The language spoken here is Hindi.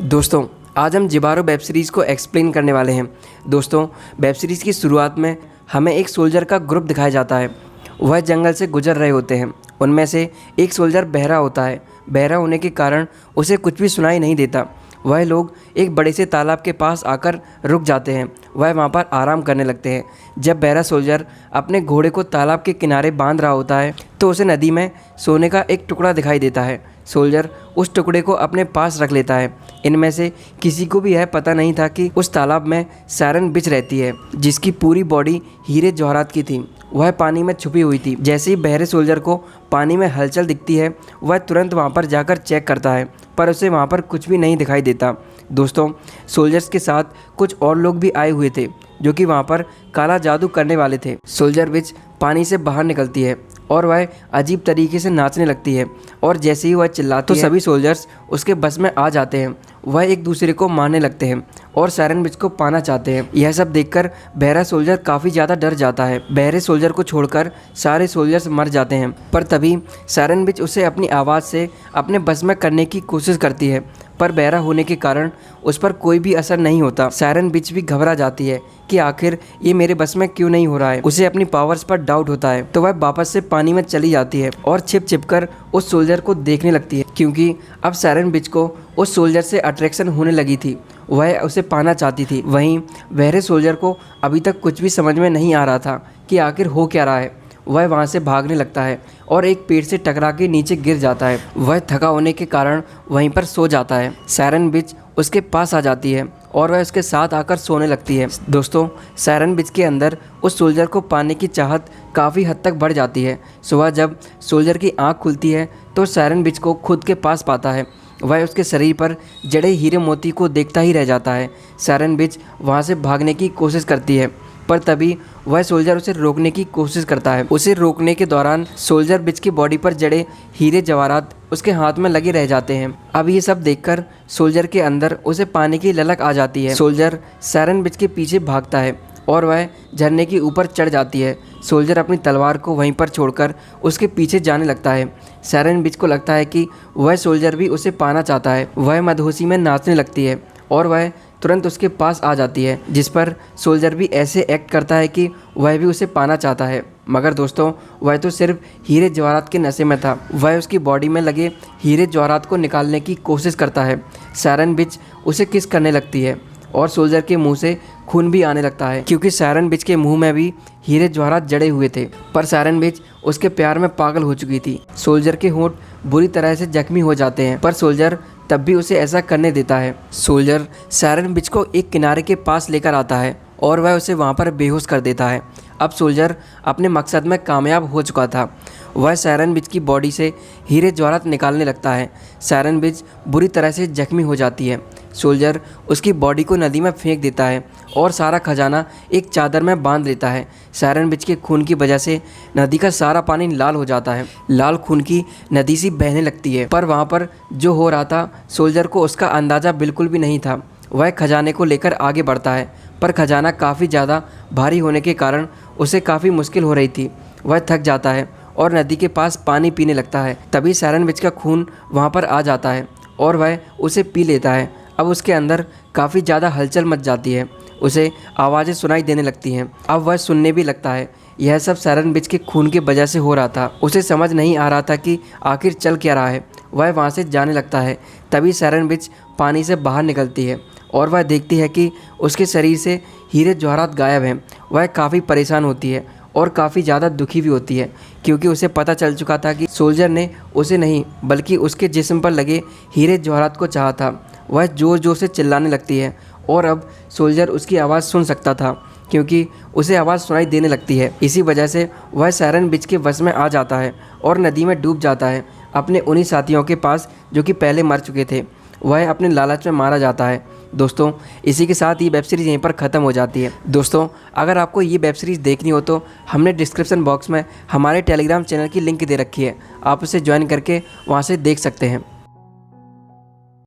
दोस्तों, आज हम जिबारो वेब सीरीज़ को एक्सप्लेन करने वाले हैं। दोस्तों, वेब सीरीज़ की शुरुआत में हमें एक सोल्जर का ग्रुप दिखाया जाता है। वह जंगल से गुजर रहे होते हैं। उनमें से एक सोल्जर बहरा होता है। बहरा होने के कारण उसे कुछ भी सुनाई नहीं देता। वह लोग एक बड़े से तालाब के पास आकर रुक जाते हैं। वह वहाँ पर आराम करने लगते हैं। जब बहरा सोल्जर अपने घोड़े को तालाब के किनारे बांध रहा होता है तो उसे नदी में सोने का एक टुकड़ा दिखाई देता है। सोल्जर उस टुकड़े को अपने पास रख लेता है। इनमें से किसी को भी यह पता नहीं था कि उस तालाब में सायरन बिच रहती है, जिसकी पूरी बॉडी हीरे जवाहरात की थी। वह पानी में छुपी हुई थी। जैसे ही बहरे सोल्जर को पानी में हलचल दिखती है, वह तुरंत वहां पर जाकर चेक करता है, पर उसे वहां पर कुछ भी नहीं दिखाई देता। दोस्तों, सोल्जर्स के साथ कुछ और लोग भी आए हुए थे जो कि वहां पर काला जादू करने वाले थे। सोल्जर बिच पानी से बाहर निकलती है और वह अजीब तरीके से नाचने लगती है, और जैसे ही वह चिल्लाती है तो सभी सोल्जर्स उसके बस में आ जाते हैं। वह एक दूसरे को मारने लगते हैं और सायरन बिच को पाना चाहते हैं। यह सब देखकर बहरा सोल्जर काफ़ी ज़्यादा डर जाता है। बहरे सोल्जर को छोड़कर सारे सोल्जर्स मर जाते हैं, पर तभी सायरन बिच उसे अपनी आवाज़ से अपने बस में करने की कोशिश करती है, पर बहरा होने के कारण उस पर कोई भी असर नहीं होता। सायरन बिच भी घबरा जाती है कि आखिर ये मेरे बस में क्यों नहीं हो रहा है। उसे अपनी पावर्स पर डाउट होता है, तो वह वापस से पानी में चली जाती है और छिप छिप कर उस सोल्जर को देखने लगती है, क्योंकि अब सायरन बिच को उस सोल्जर से अट्रैक्शन होने लगी थी। वह उसे पाना चाहती थी। वहीं बहरे सोल्जर को अभी तक कुछ भी समझ में नहीं आ रहा था कि आखिर हो क्या रहा है। वह वहाँ से भागने लगता है और एक पेड़ से टकरा के नीचे गिर जाता है। वह थका होने के कारण वहीं पर सो जाता है। सायरन बिच उसके पास आ जाती है और वह उसके साथ आकर सोने लगती है। दोस्तों, सायरन बिच के अंदर उस सोल्जर को पाने की चाहत काफ़ी हद तक बढ़ जाती है। सुबह जब सोल्जर की आँख खुलती है तो सायरन बिच को खुद के पास पाता है। वह उसके शरीर पर जड़े हीरे मोती को देखता ही रह जाता है। सायरन बिच वहाँ से भागने की कोशिश करती है, पर तभी वह सोल्जर उसे रोकने की कोशिश करता है। उसे रोकने के दौरान सोल्जर बिच की बॉडी पर जड़े हीरे जवाहरात उसके हाथ में लगे रह जाते हैं। अब ये सब देखकर सोल्जर के अंदर उसे पाने की ललक आ जाती है। सोल्जर सायरन बिच के पीछे भागता है और वह झरने के ऊपर चढ़ जाती है। सोल्जर अपनी तलवार को वहीं पर छोड़कर उसके पीछे जाने लगता है। सायरन बिच को लगता है कि वह सोल्जर भी उसे पाना चाहता है। वह मदहोशी में नाचने लगती है और वह तुरंत उसके पास आ जाती है, जिस पर सोल्जर भी ऐसे एक्ट करता है कि वह भी उसे पाना चाहता है। मगर दोस्तों, वह तो सिर्फ हीरे जवाहरात के नशे में था। वह उसकी बॉडी में लगे हीरे जवाहरात को निकालने की कोशिश करता है। सायरन बिच उसे किस करने लगती है और सोल्जर के मुंह से खून भी आने लगता है, क्योंकि सायरन बिच के मुंह में भी हीरे जवाहरात जड़े हुए थे। पर सायरन बिच उसके प्यार में पागल हो चुकी थी। सोल्जर के होंठ बुरी तरह से जख्मी हो जाते हैं, पर सोल्जर तब भी उसे ऐसा करने देता है। सोल्जर सायरन बिच को एक किनारे के पास लेकर आता है और वह उसे वहाँ पर बेहोश कर देता है। अब सोल्जर अपने मकसद में कामयाब हो चुका था। वह सायरन बिच की बॉडी से हीरे जवाहरात निकालने लगता है। सायरन बिच बुरी तरह से जख्मी हो जाती है। सोल्जर उसकी बॉडी को नदी में फेंक देता है और सारा खजाना एक चादर में बांध लेता है। सायरन बिच के खून की वजह से नदी का सारा पानी लाल हो जाता है। लाल खून की नदी सी बहने लगती है, पर वहाँ पर जो हो रहा था सोल्जर को उसका अंदाज़ा बिल्कुल भी नहीं था। वह खजाने को लेकर आगे बढ़ता है, पर खजाना काफ़ी ज़्यादा भारी होने के कारण उसे काफ़ी मुश्किल हो रही थी। वह थक जाता है और नदी के पास पानी पीने लगता है। तभी सायरन बिच का खून वहाँ पर आ जाता है और वह उसे पी लेता है। अब उसके अंदर काफ़ी ज़्यादा हलचल मच जाती है। उसे आवाज़ें सुनाई देने लगती हैं। अब वह सुनने भी लगता है। यह सब सायरन बिच के खून की वजह से हो रहा था। उसे समझ नहीं आ रहा था कि आखिर चल क्या रहा है। वह वहाँ से जाने लगता है। तभी सायरन बिच पानी से बाहर निकलती है और वह देखती है कि उसके शरीर से हीरे जवाहरात गायब हैं। वह काफ़ी परेशान होती है और काफ़ी ज़्यादा दुखी भी होती है, क्योंकि उसे पता चल चुका था कि सोल्जर ने उसे नहीं बल्कि उसके जिस्म पर लगे हीरे जवाहरात को चाहा था। वह ज़ोर ज़ोर से चिल्लाने लगती है और अब सोल्जर उसकी आवाज़ सुन सकता था, क्योंकि उसे आवाज़ सुनाई देने लगती है। इसी वजह से वह सायरन बिच के वश में आ जाता है और नदी में डूब जाता है अपने उन्हीं साथियों के पास जो कि पहले मर चुके थे। वह अपने लालच में मारा जाता है। दोस्तों, इसी के साथ ये वेब सीरीज़ यहीं पर ख़त्म हो जाती है। दोस्तों, अगर आपको ये वेब सीरीज़ देखनी हो तो हमने डिस्क्रिप्शन बॉक्स में हमारे टेलीग्राम चैनल की लिंक दे रखी है। आप उसे ज्वाइन करके वहाँ से देख सकते हैं।